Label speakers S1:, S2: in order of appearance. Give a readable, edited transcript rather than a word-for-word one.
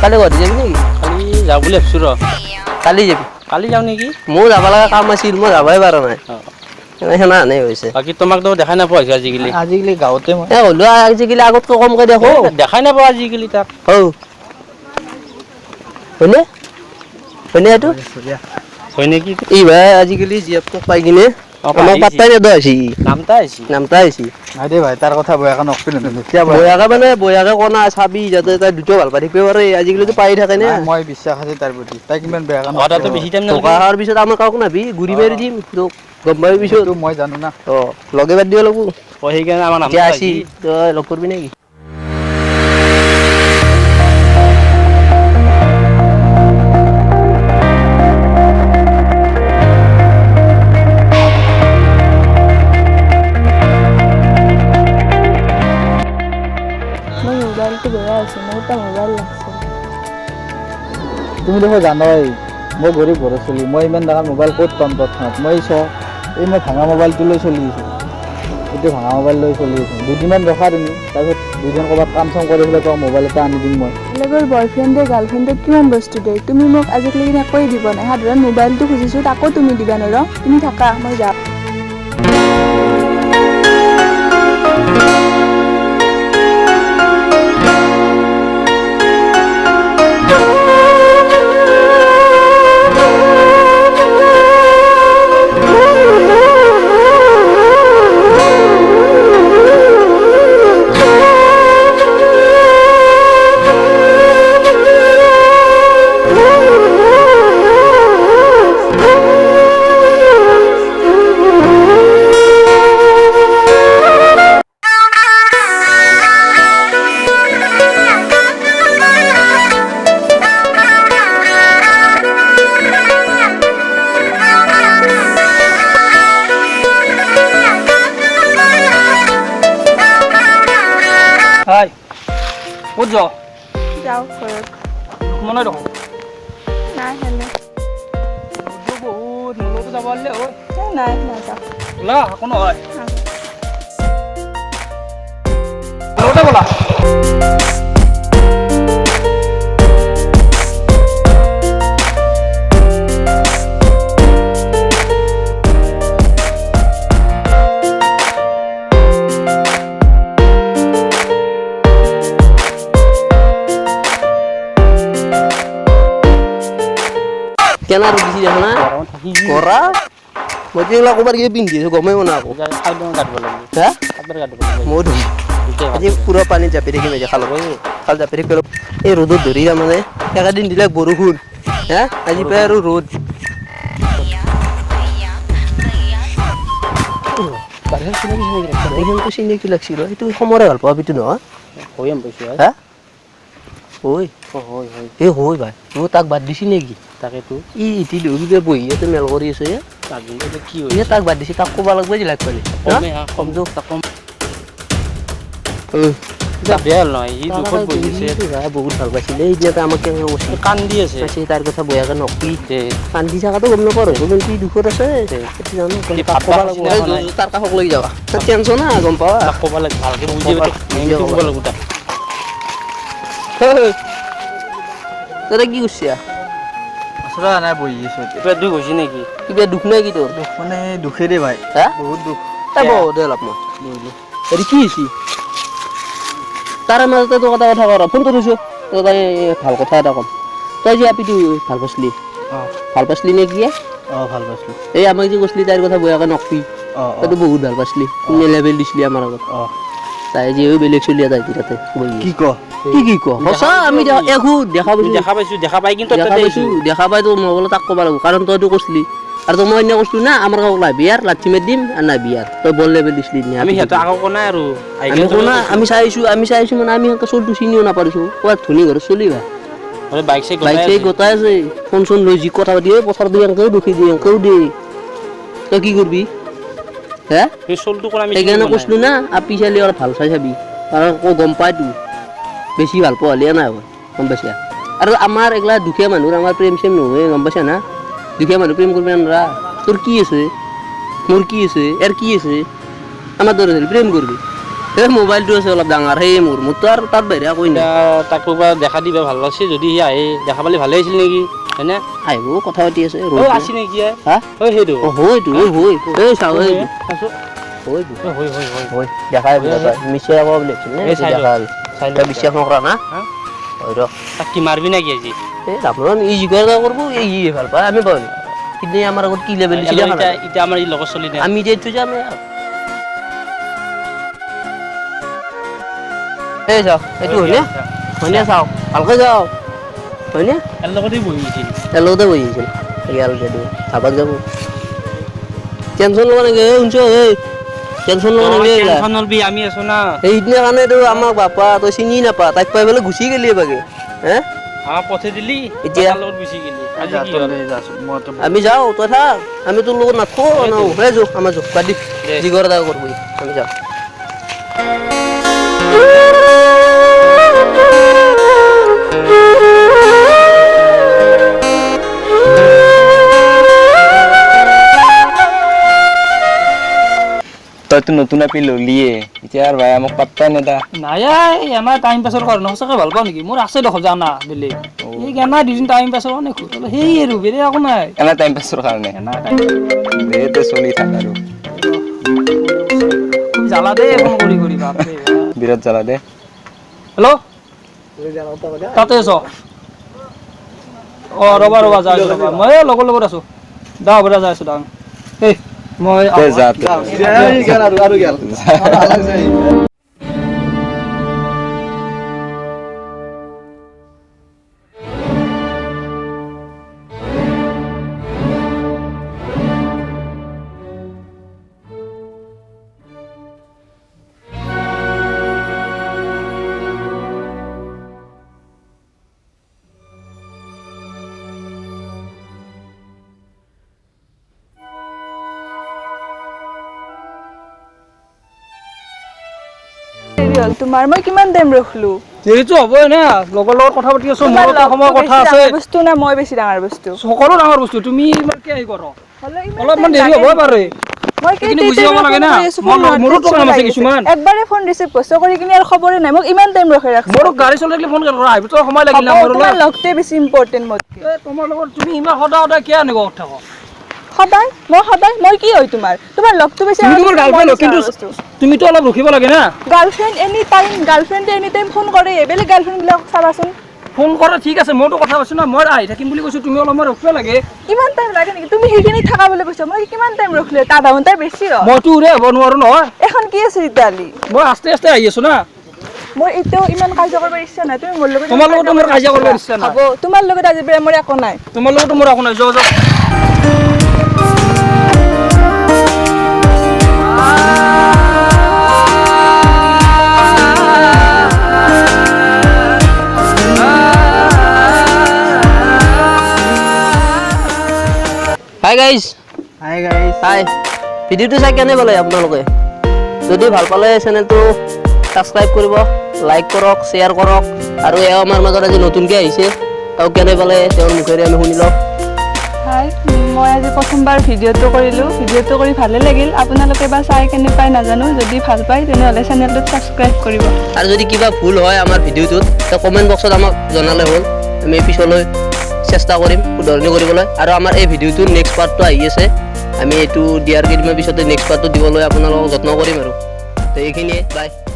S1: কালি ঘৰত যাবি নেকি?
S2: কালি যাওঁ বুলি ভাবিছোঁ ৰ।
S1: কালি যাবি?
S2: কালি যাওঁ নেকি?
S1: মোৰ যাব লগা কাম আছিল, মই যাবই পৰা নাই। সেনা হানে হৈছে।
S2: বাকী তোমাক তো দেখাই নাপাওঁ আজিকালি।
S3: আজিকালি গাঁৱতে মই
S1: হ'লেও আজিকালি আগতকৈ কমকৈ দেখো।
S2: দেখাই নাপাওঁ আজিকালি তাক।
S1: হয়নে? হয়নে এইটো?
S2: হয় নেকি?
S1: এই ভাই আজিকালি জীয়েকটোক পাই কিনে আমাক পাত্তাই নেদা হৈছে। নামতা আহিছে।
S3: নাই দে ভাই তাৰ কথা বয়াকে নকবি নহয়।
S1: বয়াকে মানে বয়াকে কনা চাবি যাতে তাই দুটা ভাল পাই থাকিব পাৰে। আজিকালিতো পাই থাকে না।
S3: মই বিশ্বাস আছে তাৰ প্ৰতি। তাই কিমান বেয়াকে
S2: কথাটো বেছি টাইম
S1: টকা অহাৰ পিছত আমাৰ কাকো নাবি ঘূৰি মাৰি দিম তোক। গম পাবি পিছত
S3: মই জানো না।
S1: লগে বাদ দিব লাগব।
S2: সেইকাৰণে আমাৰ নাম
S1: আসি তই লগ কৰিবি নেকি?
S3: তুমি দেখোন জানাই মই গৰীব ঘৰৰ চলি মই ইমান ডাঙৰ মোবাইল ক'ত পাম তৎক্ষণাত মই এই মই ভাঙা মোবাইলটো লৈ চলি আছোঁ এইটো ভাঙা মোবাইল লৈ চলি আছোঁ দুদিনমান ৰখা তুমি তাৰপিছত দুদিন ক'ৰবাত কাম চাম কৰি পেলাই তোমাক মোবাইল এটা আনি দিম মই
S4: বেলেগৰ বয়ফ্ৰেণ্ডে গাৰ্লফ্ৰেণ্ডক কিমান বস্তু দিয়ে তুমি মোক আজিকালি একোৱেই দিব নাই সাধাৰণ মোবাইলটো খুজিছোঁ তাকো তুমি দিবা নোৱাৰা তুমি থাকা মই যাওঁ
S2: ক'ত যাওঁ
S4: যাওঁ ঘৰত
S2: মনে দেখোন
S4: নাই হেনে
S2: বহুত মূলতো যাব পাৰিলে হয়
S4: নাই নাযাওঁ
S2: ওলা একো নহয় মূলতে ব'লা
S1: কেনা ৰখিছি দেখোন না কৰা মই এইবিলাক ক'ৰবাত কিবা পিন্ধি আছোঁ গমেই পোৱা নাই আকৌ মইতো আজি পুৰা পানীত জাপি থাকিম আজি খাল জাপি থাকিব এই ৰ'দত ধৰি তাৰমানে একেদিন দিলে বৰষুণ আজি পাই আৰু ৰ'দ চিনাকি লাগছিল সেইটো সমৰে ভাল পাওঁ সেইটো নহয় এই হয় ভাই মই তাক বাদ দিছি নেকি
S2: তাকেতো
S1: ইটি কিবা বহি আছে মেল কৰি আছে
S2: কি
S1: তাক বাদ দিছি তাক ক'ব লাগব যে লাগ পালে কম
S2: বেয়া হ'ল নহয় ই দুখত বহি আছে
S1: বহুত ভাল পাইছিলে এতিয়া আমাক
S2: কান্দি আছে
S1: তাৰ কথা বয়াকে নকলি কান্দি থকাটো গম নাপাওঁ কিন্তু ই দুখত আছে তাৰ কাষক লৈ যাবা টেনচন না গম পাৱা
S2: ক'ব লাগে ভালকে বুজি ক'ব লাগিব তাক
S1: তই কি কৰিছ
S3: আচৰা নাই বহি আছোঁ
S2: কিবা দুখ হৈছে নেকি
S1: কিবা দুখ নাই কি তোৰ
S3: দুখ মানে দুখে দে ভাই বহুত দুখ
S1: দে অলপ মই হেৰি কি হৈছে তাৰে মাজতে তই কথা কৰ ফোনটো থৈছোঁ তই তাই ভাল কথা এটা ক'ম তই যে আপিটো ভাল পাইছিলি ভাল পাইছিলি নে কি
S3: ভাল পাইছিলোঁ
S1: এই আমাক যে কৈছিলি তাইৰ কথা বয়াকে নকবি তইতো বহুত ভাল পাইছিলি তুমি লেভেল দিছিলি আমাৰ আগত তাই যে বেলেগ চলি তাই তাতে
S3: কি ক
S1: সঁচা আমি
S2: দেখা পাই কিন্তু
S1: দেখা পাই তো মই বোলে তাক ক'ব লাগিব কাৰণ তইতো কৈছিলি আৰু তই মই এনে কৈছিলো না আমাৰ কাকলা বিয়াৰ লাঠি মাৰি দিম আৰু নাই বিয়াৰ তই বল লেভেল দিছিলি
S2: আমি সিহঁতে আকৌ কোনাই আৰু
S1: আমি চাইছো মানে আমি চলটো চিনিও নাপাৰিছো ক'ৰবাত ধনী ঘৰত চলিবা
S2: বাইক চাইক
S1: গোটাই আছে ফোন চোন লৈ যি কথা পাতি পথাৰ দি এনেকেও দুখি দিয়ে এনেকেও দিয়ে তই কি কৰিবি সেইকাৰণে কৈছিলো না আপি চালি অলপ ভাল চাই চাবি কাৰণ আকৌ গম পাইতো বেছি ভাল পোৱা হ'লে নাই গম পাইছা আৰু আমাৰ এইগিলা দুখীয়া মানুহৰ আমাৰ প্ৰেম চেম নহয় গম পাইছা না দুখীয়া মানুহ প্ৰেম কৰিব নোৱাৰা তোৰ কি আছে মোৰ কি আছে ইয়াৰ কি আছে আমাৰ দৰে প্ৰেম কৰিবি এই মোবাইলটো আছে অলপ ডাঙৰ সেই মোৰতো আৰু তাত বাহিৰে একোৱেই নাই
S2: তাক ক'ৰবাত দেখা দিবা ভাল লাগছে যদি সি আহে দেখা পালে ভালে আছিল নেকি হয়নে
S1: আহিব কথা পাতি আছে
S2: আছে নেকি
S1: হা
S2: সেইটো
S1: হয়তো এই চাওঁ হয় দেখাই মিছে আকৌ বুলি দেখা বিশ্বাস নকৰা না হয় ৰ
S2: তাক কি মাৰবি নেকি আজি
S1: এই আপোনাৰ ই জিগৰ কৰিব এই ভাল পায় আমি পাওঁ কিন্তু আমাৰ আগত কি লেভেল দিছে
S2: এতিয়া আমাৰ ই লগত চলি নাই
S1: আমি যে এইটো যাম এই যাওঁ এইটো হয়নে চাওঁ ভালকৈ যাওঁ হয়নে
S2: ইয়াৰ লগতেই বহি আছিল
S1: ইয়াৰ লগতে বহি আছিল ইয়াৰ যদি ভাবাক যাব টেনশ্যন ল'ব নালাগে শুনছ এই টেনশ্যন ল'ব নালাগে
S2: টেনশ্যন নলবি আমি আছো না
S1: সেইদিনা কাৰণেতো আমাক বাপা তই চিনি নাপা তাইক পাই পেলাই গুচি গেলি বাগে হে
S2: পঠাই দিলি
S1: এতিয়া
S2: লগত গুচি গেলি আজি কি হ'ল
S1: আমি যাওঁ তই থাক আমি তোৰ লগত নাথো সেই যো আমাৰ যো বাদ দি জিগৰ এটা কৰবি আমি যাওঁ
S3: তইতো নতুন আপি ললিয়ে এতিয়া আৰু ভাই আমাক পাত্তাই নেদা
S5: নাই এমাহ টাইম পাছৰ কাৰণে সঁচাকৈ ভাল পাওঁ নেকি মোৰ আছে দেখোন জানা বেলেগ এই এমাহ দুদিন টাইম পাছৰ কাৰণে সেই আৰু বেলেগ একো নাই
S3: এনে টাইম পাছৰ কাৰণে দে চলি থাক আৰু
S5: তুমি জ্বালা দে ফোন কৰি বাপৰে
S3: বিৰাট জ্বালা দে
S5: হেল্ল' তাতে আছ ৰবা যাই আছো ৰবা মই লগৰ লগত আছো দা হ'ব যাই আছো দা এই মই
S3: যা
S4: তোমাৰ মই কিমান টাইম ৰখলো
S5: যিহেতু হ'বই না লগৰ লগত কথা পাতি আছো মোৰ সময় কথা আছে
S4: বস্তু না মই বেছি ডাঙৰ বস্তু
S5: সকলো ডাঙৰ বস্তু তুমি ইমান কি আহি কৰ অলপমান দেৰি হ'বই পাৰে
S4: মই
S5: কিন্তু বুজি পাব লাগে না মোৰো তো কাম আছে কিছুমান
S4: একবাৰে ফোন ৰিচিভ কৰিছো কৰি কিনে আৰু খবৰে নাই মোক ইমান টাইম ৰখাই ৰাখছ
S5: মোৰো গাড়ী চলাইলে ফোন কৰা আহিব তো সময় লাগিল না মোৰ
S4: তোমাৰ লগতে বেছি ইম্পৰ্টেণ্ট মোৰ
S5: তোমাৰ লগত তুমি ইমান সদায় কিয় আনিব থাক
S4: সদায় মই কি হয় তোমাৰ লগটো বেছি
S5: তোমাৰ গাৰ্লফ্ৰেণ্ড কিন্তু তুমিতো অলপ ৰখিব লাগে না
S4: গাৰ্লফ্ৰেণ্ড এনি টাইম ফোন কৰে বেলেগ গাৰ্লফ্ৰেণ্ড বিলাক চাবাচোন
S5: ফোন কৰা ঠিক আছে মইতো কথা কৈছো না মই আহি থাকিম বুলি কৈছো তুমি অলপমান ৰখিব লাগে
S4: কিমান টাইম লাগে নেকি তুমি সেইখিনি থাকা বুলি কৈছা মই কিমান টাইম ৰখিলে আধা ঘণ্টাৰ বেছি হয়
S5: মইতো উৰে হ'ব নোৱাৰো নহয়
S4: এখন কি আছে ইতালি
S5: মই আস্তে আহি আছো না
S4: মোৰ এতিয়াও ইমান কাজিয়া কৰিব ইচ্ছা নাই তুমি মোৰ লগত
S5: তোমাৰ লগতো মোৰ কাজিয়া কৰিব ইচ্ছা নাই
S4: হ'ব তোমাৰ লগত আজি মোৰ একো নাই
S5: তোমাৰ লগতো মোৰ একো নাই যোৱা
S1: হাই গাইজ ভিডিঅ'টো চাই কেনে পালে আপোনালোকে যদি ভাল পালে চেনেলটো ছাবস্ক্ৰাইব কৰিব লাইক কৰক শ্বেয়াৰ কৰক আৰু এওঁ আমাৰ মাজত আজি নতুনকৈ আহিছে তেওঁক কেনে পালে তেওঁৰ মুখেৰে আমি শুনি লওঁ
S4: হাই মই আজি প্ৰথমবাৰ ভিডিঅ'টো কৰি ভালে লাগিল আপোনালোকে বা চাই কেনে পাই নাজানো যদি ভাল পায় তেনেহ'লে চেনেলটোত ছাবস্ক্ৰাইব কৰিব
S1: আৰু যদি কিবা ভুল হয় আমাৰ ভিডিঅ'টোত তো কমেণ্ট বক্সত আমাক জনালে হ'ল আমি পিছলৈ চেষ্টা কৰিম শুধৰণি কৰিবলৈ আৰু আমাৰ এই ভিডিঅ'টোৰ নেক্সট পাৰ্টটো আহি আছে আমি এইটো দিয়াৰ কেইদিনমান পিছতে নেক্সট পাৰ্টটো দিবলৈ আপোনালোকক যত্ন কৰিম আৰু তো এইখিনিয়ে বাই